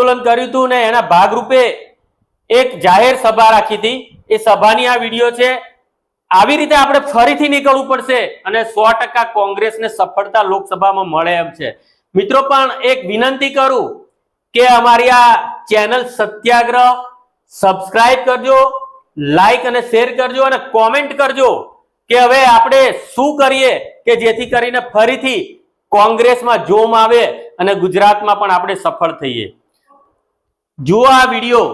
આંદોલન કર્યું હતું ને એના ભાગરૂપે એક જાહેર સભા રાખી હતી। એ સભાની આ વિડીયો છે। આવી રીતે આપણે ફરીથી નીકળવું પડશે અને 100% કોંગ્રેસને સફળતા લોકસભામાં મળે એમ છે। મિત્રો પણ એક વિનંતી કરું કે અમારી આ ચેનલ સત્યાગ્રહ સબસ્ક્રાઇબ કરજો, લાઈક અને શેર કરજો અને કોમેન્ટ કરજો કે હવે આપણે શું કરીએ કે જેથી કરીને ફરીથી કોંગ્રેસમાં જોમ આવે અને ગુજરાતમાં પણ આપણે સફળ થઈએ। જુઓ આ વિડીયો।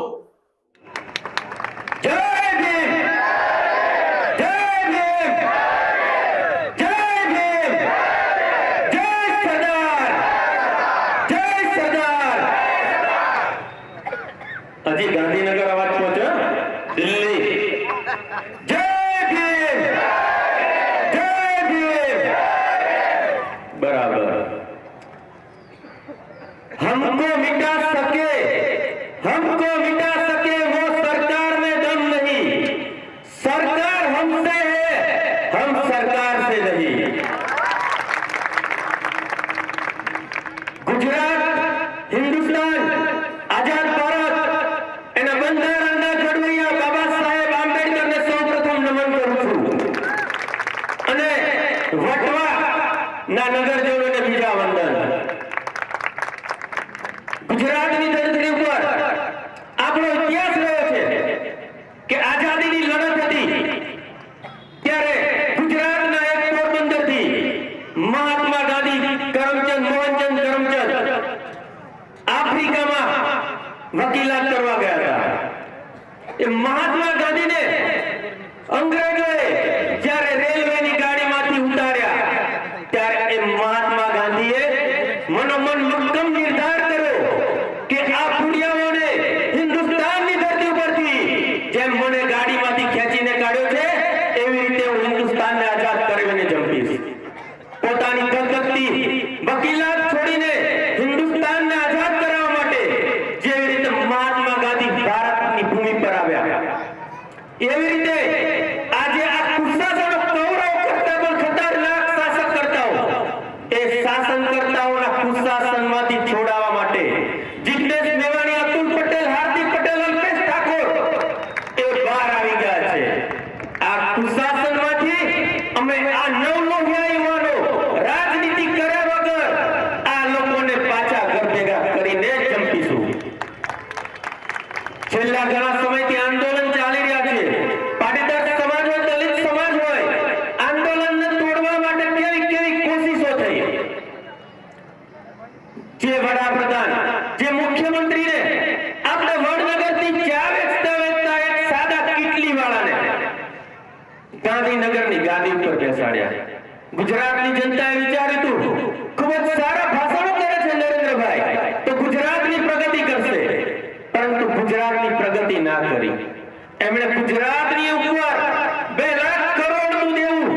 હજી ગાંધીનગર અવાજ પહોંચ્યો, દિલ્હી જય ભીમ, જય ભીમ, बराबर। हमको मिटा सके वो सरकार में दम नहीं, सरकार हमसे है, हम सरकार से नहीं। गुजरात, हिंदुस्तान, आजाद भारत एना બંધારણના ઘડવૈયા બાબા સાહેબ આંબેડકરને સૌપ્રથમ નમન કરું છું અને વટવા ના નગરજનોને બીજા વંદન। ગુજરાતની ધરતી ઉપર આપણો ઇતિહાસ રહ્યો છે કે આઝાદીની લડત હતી ત્યારે ગુજરાતના એક પોરબંદરથી મહાત્મા ગાંધી કરમચંદ મોહનચંદ કરમચંદ આફ્રિકામાં વકીલાત કરવા ગયા હતા। એ મહાત્મા ગાંધીને અંગ્રેજોએ જ્યારે રેલવેની ગાડીમાંથી ઉતાર્યા ત્યારે એ મહાત્મા ગાંધીએ મનોમન મક્કમ નિર્ધાર કર્યો કે આ ફુડિયાઓને હિન્દુસ્તાનની ધરતી ઉપરથી જેમ મને ગાડીમાંથી ખેંચીને કાઢ્યો છે એવી રીતે હું હિન્દુસ્તાનને આઝાદ કરીને જંપીશ। પોતાની ધગધગતી વકીલાત છોડીને હિન્દુસ્તાનને આઝાદ કરવા માટે જેવી રીતે મહાત્મા ગાંધી ભારતની ભૂમિ પર આવ્યા એવી રીતે આજે આ કુશાસનો કૌરવ કરતા પણ ખતરનાક શાસનકર્તાઓ એ શાસનકર્તાઓના કુશાસનમાંથી છોડાવવા માટે જિગ્નેશ મેવાણી, અતુલ પટેલ, હાર્દિક પટેલ, અલ્પેશ ઠાકોર એ બહાર આવી ગયા છે। આ કુશાસનમાંથી અમે આ નવલોહિયા યુવાનો રાજનીતિ કર્યા વગર આ લોકોને પાછા ઘર ભેગા કરીને જંપીશું। છેલ્લા ઘણા સમયથી આંદોલન ચાલી રહ્યા છે। પાટીદાર સમાજ હોય, દલિત સમાજ હોય, આંદોલનને તોડવા માટે કેવી કેવી કોશિશો થઈ। જે વડાપ્રધાન, જે મુખ્યમંત્રીને આપણે વડનગરથી ચા વેચતા વેચતા એક સાદા કીટલી વાળાને ગાંધીનગરની ગાદી ઉપર બેસાડ્યા। ગુજરાતની જનતાએ વિચાર્યું હતું ખૂબ જ સારા ભાષણો કરે છે નરેન્દ્રભાઈ તો ગુજરાતની પ્રગતિ કરશે, પરંતુ ગુજરાતની પ્રગતિ ના કરી। એમણે ગુજરાતની ઉપર 2 લાખ કરોડનું દેવું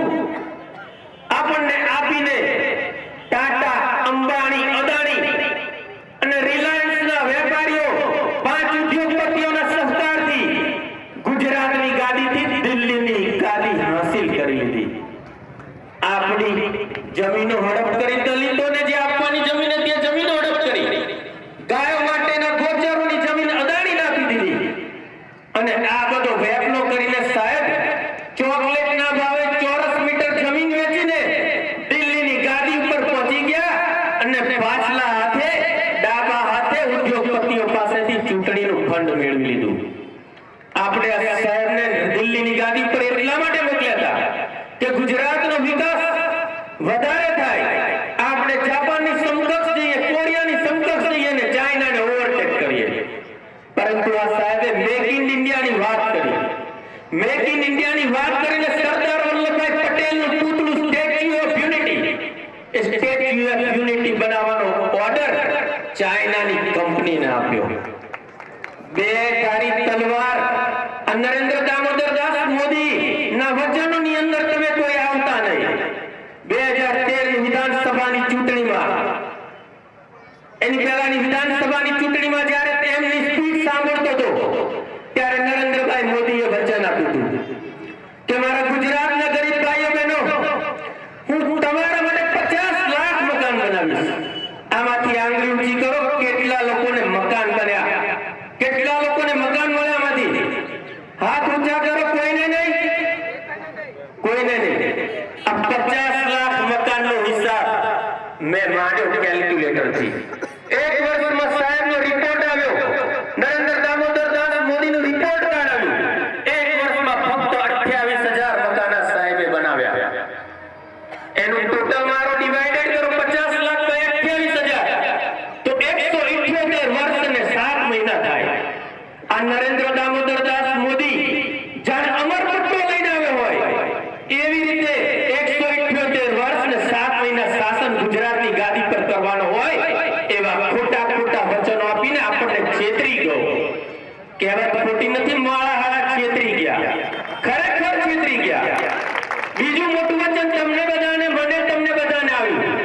આપણને આપીને ટાટા, અંબાણી, અદાણી અને રિલાયન્સના વેપારીઓ 5 ઉદ્યોગપતિઓના સહકારથી ગુજરાતની ગાદીથી દિલ્હીની ગાદી હાંસિલ કરી લીધી। આપણી જમીનો હડપ કરી, દલિતોને જે આપવાની જમીન હતી એ જમીનો હડપ કરી, ગાયો માટેના ગોચરોની જમીન અદાણીને આપી દીધી અને આ બધો વેપનો કરીને સાહેબ ચોકલેટના ભાવે ચોરસ મીટર જમીન વેચીને દિલ્હીની ગાદી ઉપર પહોંચી ગયા અને પાછલા હાથે ડાબા હાથે ઉદ્યોગપતિઓ પાસેથી ચૂંટણીનું ફંડ મેળવી લીધું। આપણે આ સાહેબને દિલ્હીની ગાદી પર એટલા માટે મોકલ્યા હતા કે ગુજરાતનો વિકાસ વધારે થાય, આપણે જાપાનની સમકક્ષ જઈએ, કોરિયાની સમકક્ષ જઈએ ને ચાઇનાને ઓવરટેક કરીએ। પરંતુ આ સાહેબે મેક ઇન ઇન્ડિયાની વાત કરી। મેક ઇન ઇન્ડિયાની વાત કરીને સરદાર વલ્લભભાઈ પટેલનું પૂતળું સ્ટેચ્યુ ઓફ યુનિટી, એ સ્ટેચ્યુ ઓફ યુનિટી બનાવવાનો ઓર્ડર ચાઇનાની કંપનીને આપ્યો। 2 ધારી તલવાર નરેન્દ્ર દામોદર દાસ મોદી ના વચનોની અંદર તમે કોઈ આવતા નહીં। 2013 વિધાનસભાની ચૂંટણીમાં, એની પહેલાની વિધાનસભાની ચૂંટણીમાં જ્યારે તેમની સ્પીચ સાંભળતો હતો ત્યારે નરેન્દ્રભાઈ મોદીએ વચન આપ્યું હતું કે મારા ગુજરાતના ગરીબ ભાઈઓ બહેનો, હું તમારા માટે 50 લાખ મકાન બનાવીશ। આમાંથી આંગળી ઊંચી કરો કેટલા લોકોને મકાન કહેવત ખોટી નથી, મોળા હાડા છેતરી ગયા, ખરેખર છેતરી ગયા. બીજું મોટું વચન તમને બધાને, મને તમને બધાને આવ્યું.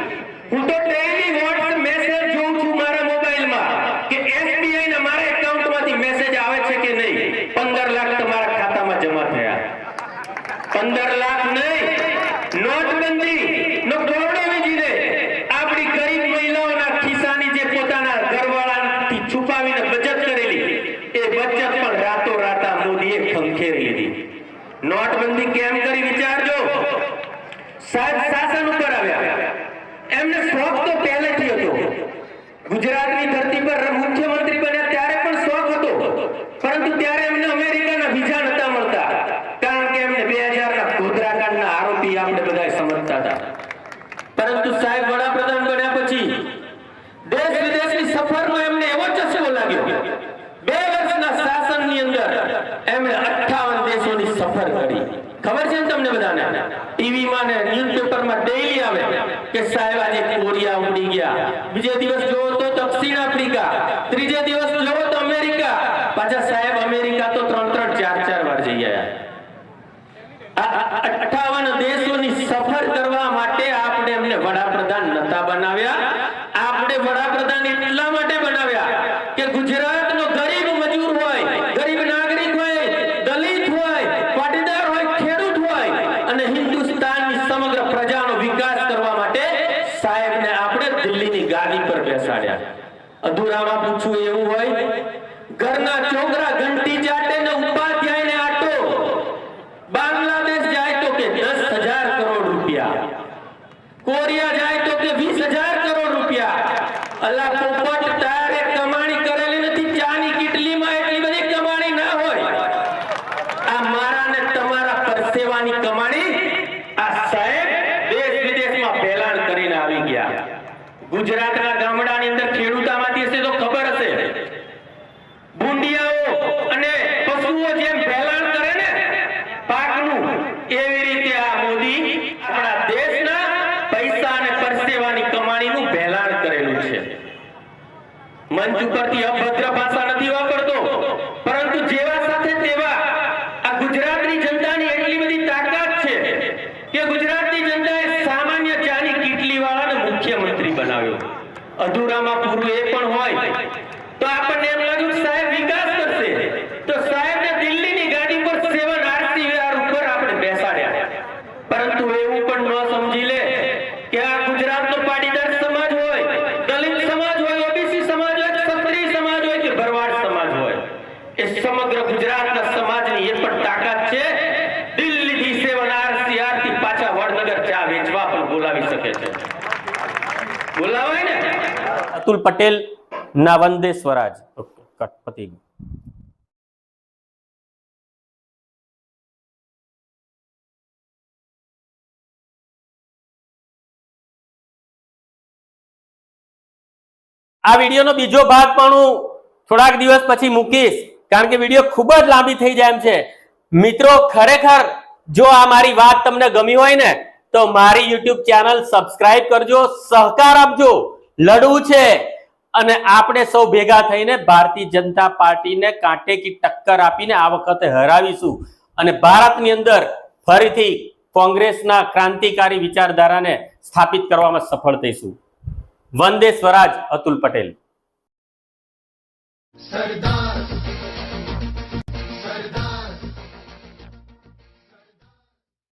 હું તો ડેઈલી વોટ્સએપ મેસેજ જોઉં છું મારા મોબાઈલમાં કે SBI ના મારા એકાઉન્ટમાંથી મેસેજ આવે છે કે નહીં. 15 લાખ તમારા ખાતામાં જમા થયા. 15 લાખ નહીં, નોટબંધી નો દોરડો વીજીને આપણી ગરીબ મહિલાઓના ખિસ્સાની જે પોતાના ઘરવાળાથી છુપાવીને બચત કરેલી એ બચત પણ રાતોરાત આ મોદીએ ખંખેરી લીધી. નોટબંધી કેમ કરી વિચારજો. સાહેબ શાસન ઉપર આવ્યા, એમને શોખ તો પહેલેથી હતો. ગુજરાતની ધરતી પર મુખ્યમંત્રી બન્યા ત્યારે પણ શોખ હતો, પરંતુ ત્યારે એમને અમેરિકાના વિઝા નતા મળતા, કારણ કે એમને 2000ના ગોધરાકાંડના આરોપી આપણે બધા સમજતા હતા. પરંતુ સાહેબ વડાપ્રધાન બન્યા પછી દેશ વિદેશની સફરમાં એમને એવો ચસ્કો લાગ્યો. 2 વર્ષના શાસનની અંદર એમણે 58 દેશોની સફર કરી. ખબર છે ને તમને બધાને? ટીવીમાં ને ન્યૂઝપેપરમાં ડેઈલી આવે કે સાહેબ આજે કોરિયા ઉડી ગયા, બીજે દિવસ જોવો તો દક્ષિણ આફ્રિકા, ત્રીજે દિવસ જોવો તો અમેરિકા. પાછા સાહેબ અમેરિકા તો 3-3, 4-4 વાર જઈ આવ્યા. આ 58 દેશોની સફર કરવા માટે આપણે એમને વડાપ્રધાન નતા બનાવ્યા. આપણે વડાપ્રધાન એટલા માટે બનાવ્યા કે ગુજરાતનો ગરીબ મજૂર હોય, ગરીબ નાગરિક હોય, દલિત હોય, પાટીદાર હોય, ખેડૂત હોય અને હિન્દુસ્તાનની સમગ્ર પ્રજાનો વિકાસ કરવા માટે સાહેબને આપણે દિલ્હીની ગાદી પર બેસાડ્યા. અધૂરામાં પૂછવું એવું હોય, ઘરના છોકરા ઘંટી ચાટે ને ઉપાધ્યાયને આટો, બાંગ્લાદેશ જાય તો કે 10,000 કરોડ રૂપિયા, કોરિયા જાય તો કે 20,000 કરોડ રૂપિયા. અલા પોપટ, તારે કમાણી કરેલી નથી, ચાની કીટલીમાં એટલી બધી કમાણી ના હોય. આ મારા ને તમારા પરસેવાની કમાણી આ સાહેબ દેશ વિદેશમાં ફેલાણ કરીને આવી ગયા. ગુજરાતના ગામડાની અંદર ખેડૂતામાંથી હશે તો ખબર હશે, બુંડિયાઓ અને પશુઓ જેમ ફેલાણ કરે ને પાકનું, એવી રીતે આ મોદી આપણા દેશના પૈસા અને પરસેવાની કમાણીનું ફેલાણ કરેલું છે. મંચ ઉપરથી અભદ્ર ભાષા નથી વાપરતો, પરંતુ જેવા સાથે તેવા આ ગુજરાતની જનતાની એટલી બધી તાકાત છે કે ગુજરાતની જનતાએ સામાન્ય ચાની કીટલી વાળાને મુખ્યમંત્રી બનાવ્યો. અધૂરામાં પૂરું એ પણ હોય તો આપણને એમ લાગ્યું સાહેબ વિકાસ કરશે, તો સાહેબને દિલ્હીની ગાડી પર 7 RCVR ઉપર આપણે બેસાડ્યા. પરંતુ એવું પણ ન સમજી લે કે આ ગુજરાતનો પાટીદાર સમાજ હોય, દલિત સમાજ હોય, OBC સમાજ હોય, ક્ષત્રિય સમાજ હોય કે ભરવાડ સમાજ હોય, એ સમગ્ર ગુજરાતના સમાજની એ પણ તાકાત છે. દિલ્હીથી 7 RCVR થી પાછા વડનગર ચા વેચવા પણ બોલાવી શકે છે. બોલાવાય ને. અતુલ પટેલ ના વંદે સ્વરાજ. પતિ ગયું. આ વિડીયોનો બીજો ભાગ પણ હું થોડાક દિવસ પછી મૂકીશ, કારણ કે વિડીયો ખૂબ જ લાંબી થઈ જાય એમ છે. મિત્રો, ખરેખર જો આ મારી વાત તમને ગમી હોય ને તો મારી YouTube ચેનલ સબસ્ક્રાઇબ કરજો, સહકાર આપજો. લડવું છે અને આપણે સૌ ભેગા થઈને ભારતીય જનતા પાર્ટીને કાંટે કી ટક્કર આપીને આ વખતે હરાવીશું અને ભારતની અંદર ફરીથી કોંગ્રેસના ક્રાંતિકારી વિચારધારાને સ્થાપિત કરવામાં સફળ થઈશું. વંદે સ્વરાજ. અતુલ પટેલ. સરદાર